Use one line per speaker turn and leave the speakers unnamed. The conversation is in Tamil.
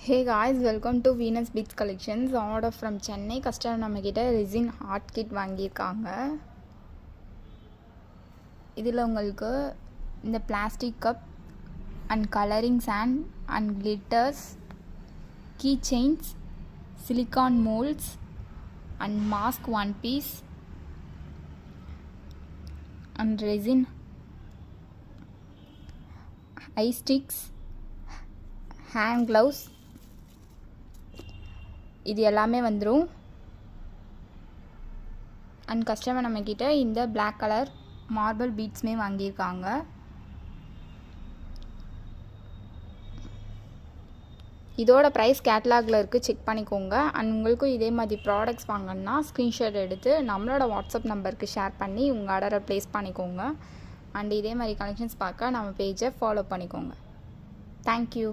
Hey guys, welcome to Venus Beats Collections. Order from Chennai. Customer நம்மகிட்ட resin art kit வாங்கியிருக்காங்க. இதில் உங்களுக்கு இந்த plastic cup and colouring sand and glitters, key chains, silicone moulds and mask one piece and resin ஐ ஸ்டிக்ஸ், ஹேண்ட் க்ளவுஸ் இது எல்லாமே வந்துடும். அண்ட் கஸ்டமர் நம்மக்கிட்ட இந்த பிளாக் கலர் மார்பிள் பீட்ஸுமே வாங்கியிருக்காங்க. இதோட ப்ரைஸ் கேட்லாகில் இருக்குது, செக் பண்ணிக்கோங்க. அண்ட் உங்களுக்கும் இதே மாதிரி ப்ராடக்ட்ஸ் வாங்கினா ஸ்க்ரீன்ஷாட் எடுத்து நம்மளோட வாட்ஸ்அப் நம்பருக்கு ஷேர் பண்ணி உங்கள் ஆர்டரை ப்ளேஸ் பண்ணிக்கோங்க. அண்ட் இதே மாதிரி கலெக்ஷன்ஸ் பார்க்க நம்ம பேஜை ஃபாலோ பண்ணிக்கோங்க. தேங்க்யூ.